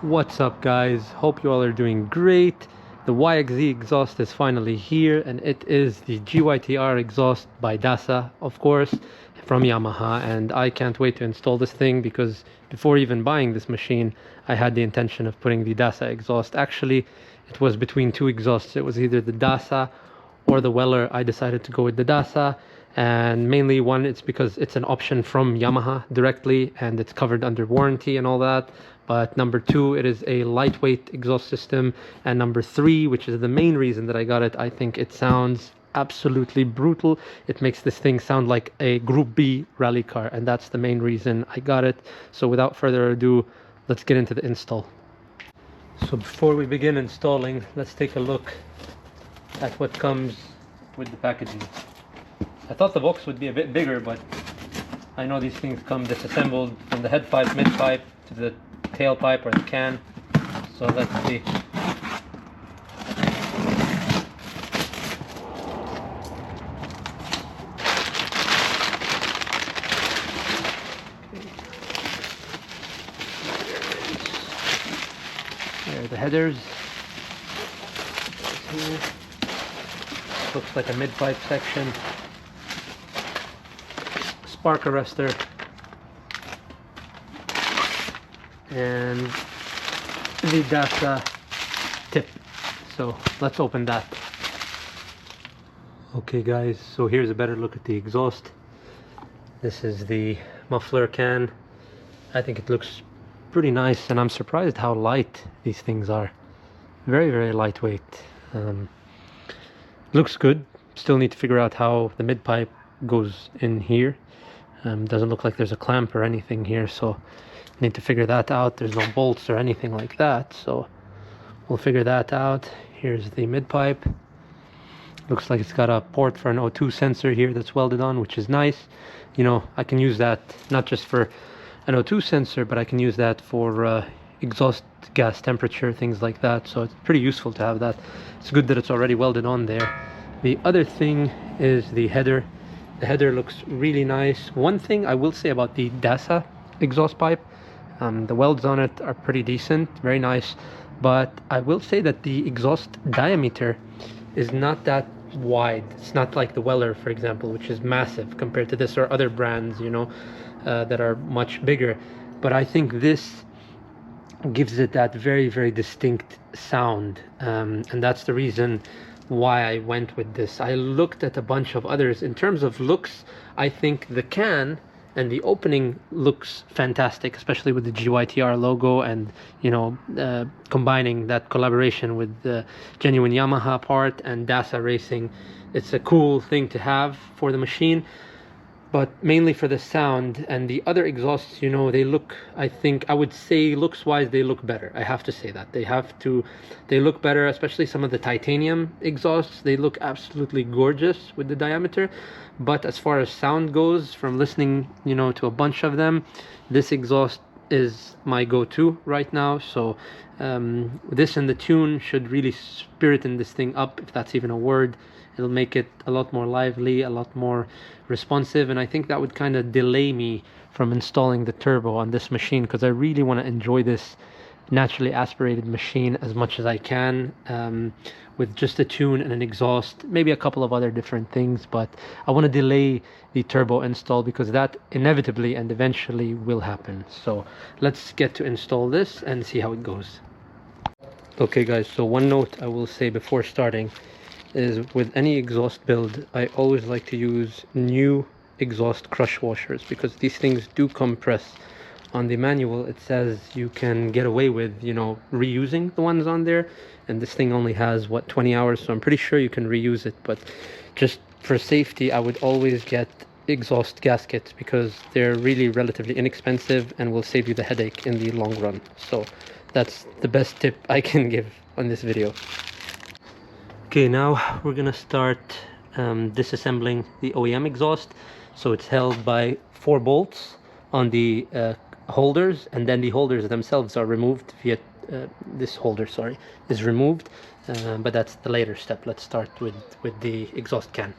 What's up, guys? Hope you all are doing great. The YXZ exhaust is finally here, and it is the GYTR exhaust by Dasa, of course, from Yamaha. And I can't wait to install this thing because before even buying this machine, I had the intention of putting the Dasa exhaust. Actually, it was between two exhausts. It was either the Dasa or the Weller. I decided to go with the Dasa, and mainly one, it's because it's an option from Yamaha directly and it's covered under warranty and all that. But number two, it is a lightweight exhaust system, and number three, which is the main reason that I got it, I think it sounds absolutely brutal. It makes this thing sound like a Group B rally car, and that's the main reason I got it. So without further ado, let's get into the install. So before we begin installing, let's take a look at what comes with the packaging. I thought the box would be a bit bigger, but I know these things come disassembled from the head pipe, mid pipe to the tailpipe or the can. So let's see. There are the headers. Here. Looks like a mid pipe section. Spark arrestor. And the Dasa tip. So let's open that. Okay guys, so here's a better look at the exhaust. This is the muffler can. I think it looks pretty nice, and I'm surprised how light these things are. Very, very lightweight. Looks good. Still need to figure out how the mid pipe goes in here. Doesn't look like there's a clamp or anything here, so need to figure that out. There's no bolts or anything like that, so we'll figure that out. Here's the mid pipe. Looks like it's got a port for an O2 sensor here that's welded on, which is nice. You know, I can use that not just for an O2 sensor, but I can use that for exhaust gas temperature, things like that. So it's pretty useful to have that. It's good that it's already welded on there. The other thing is the header. The header looks really nice. One thing I will say about the Dasa exhaust pipe, the welds on it are pretty decent, very nice, but I will say that the exhaust diameter is not that wide. It's not like the Weller, for example, which is massive compared to this, or other brands, you know, that are much bigger. But I think this gives it that very, very distinct sound, and that's the reason why I went with this. I looked at a bunch of others. In terms of looks, I think the can and the opening looks fantastic, especially with the GYTR logo, and you know, combining that collaboration with the genuine Yamaha part and Dasa Racing. It's a cool thing to have for the machine, but mainly for the sound. And the other exhausts, you know, they look, I think, I would say looks wise, they look better. I have to say that they look better, especially some of the titanium exhausts. They look absolutely gorgeous with the diameter. But as far as sound goes, from listening, you know, to a bunch of them, this exhaust is my go-to right now. So this and the tune should really spiriting this thing up, if that's even a word. It'll make it a lot more lively, a lot more responsive, and I think that would kind of delay me from installing the turbo on this machine, because I really want to enjoy this naturally aspirated machine as much as I can, with just a tune and an exhaust, maybe a couple of other different things. But I want to delay the turbo install because that inevitably and eventually will happen. So let's get to install this and see how it goes. Okay guys, so one note I will say before starting is, with any exhaust build, I always like to use new exhaust crush washers, because these things do compress. On the manual it says you can get away with, you know, reusing the ones on there, and this thing only has what, 20 hours, so I'm pretty sure you can reuse it. But just for safety, I would always get exhaust gaskets, because they're really relatively inexpensive and will save you the headache in the long run. So that's the best tip I can give on this video. Okay, now we're gonna start disassembling the OEM exhaust. So it's held by 4 bolts on the holders, and then the holders themselves are removed via this holder, sorry, is removed, but that's the later step. Let's start with the exhaust can.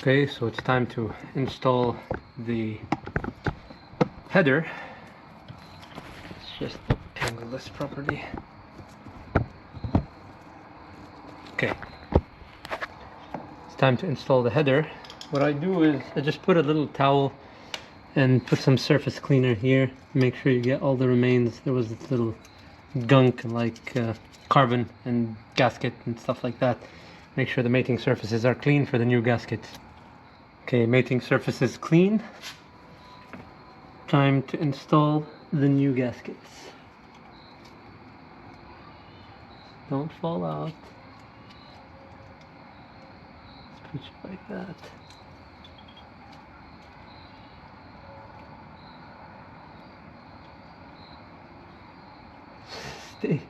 Okay, so it's time to install the header. Let's just angle this properly. Okay, it's time to install the header. What I do is I just put a little towel and put some surface cleaner here. Make sure you get all the remains. There was this little gunk like carbon and gasket and stuff like that. Make sure the mating surfaces are clean for the new gasket. Okay, mating surface is clean. Time to install the new gaskets. Don't fall out. Let's put it like that. Stay.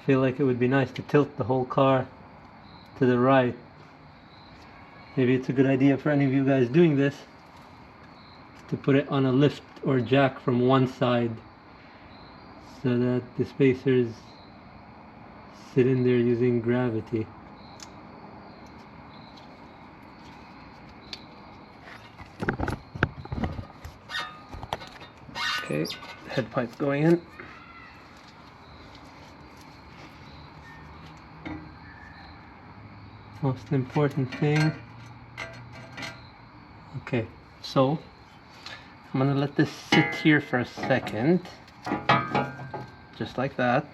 I feel like it would be nice to tilt the whole car to the right. Maybe it's a good idea for any of you guys doing this to put it on a lift or jack from one side so that the spacers sit in there using gravity. Okay, head pipe going in. Most important thing. Okay, so I'm gonna let this sit here for a second, just like that.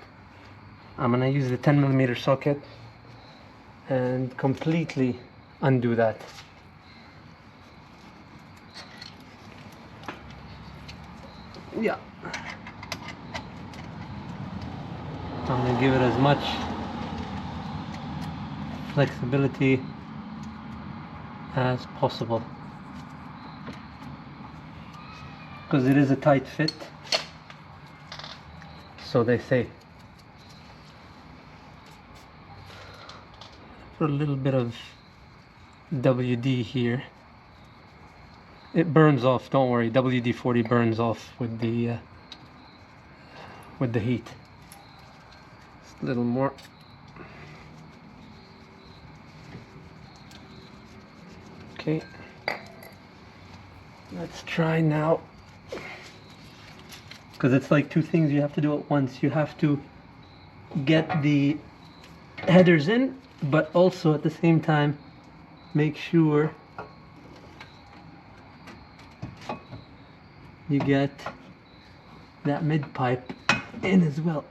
I'm gonna use the 10mm socket and completely undo that. Yeah. I'm gonna give it as much flexibility as possible, because it is a tight fit, so they say. Put a little bit of WD here. It burns off, don't worry. WD-40 burns off with the heat. Just a little more. Okay, let's try now, because it's like two things you have to do at once. You have to get the headers in, but also at the same time make sure you get that mid pipe in as well.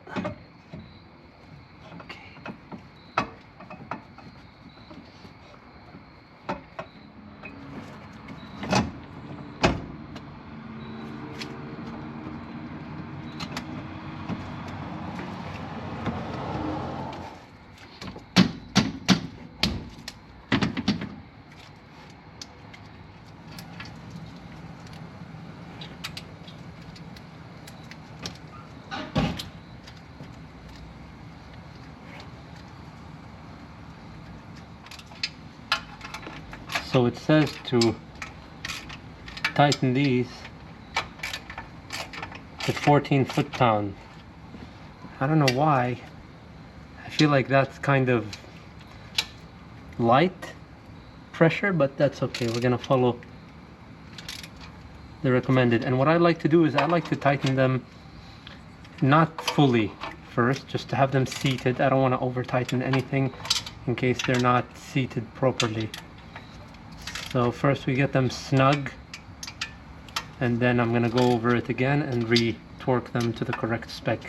So it says to tighten these to 14 foot-pounds. I don't know why. I feel like that's kind of light pressure, but that's okay. We're gonna follow the recommended. And what I like to do is I like to tighten them not fully first, just to have them seated. I don't want to over tighten anything in case they're not seated properly. So first we get them snug, and then I'm gonna go over it again and re-torque them to the correct spec.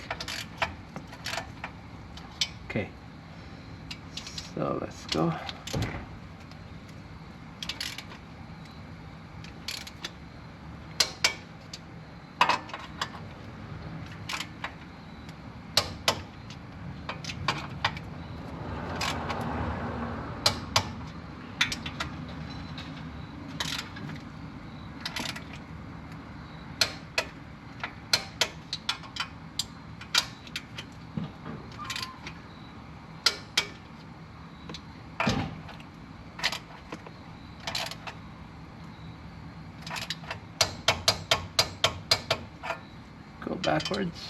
Okay, so let's go. Go backwards.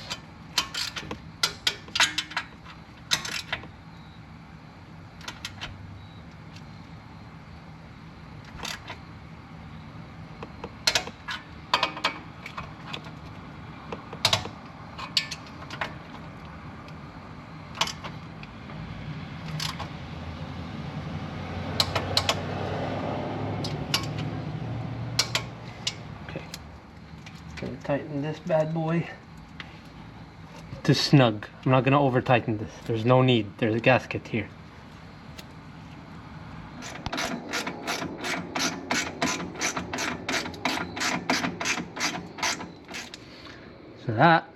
tighten this bad boy to snug. I'm not gonna over tighten this. There's no need. There's a gasket here. So that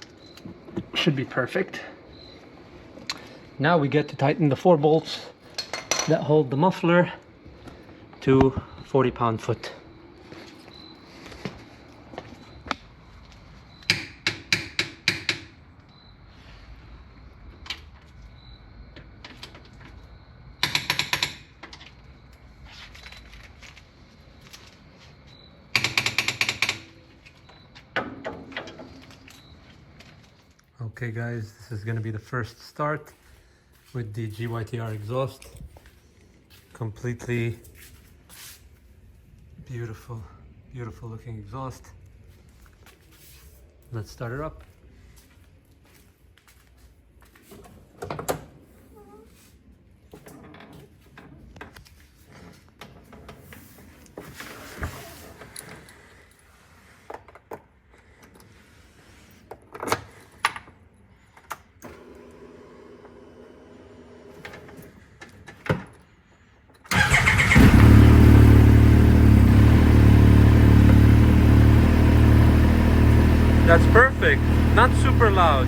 should be perfect. Now we get to tighten the 4 bolts that hold the muffler to 40 pound-foot. Okay guys, this is going to be the first start with the GYTR exhaust. Completely beautiful looking exhaust. Let's start her up. That's perfect, not super loud.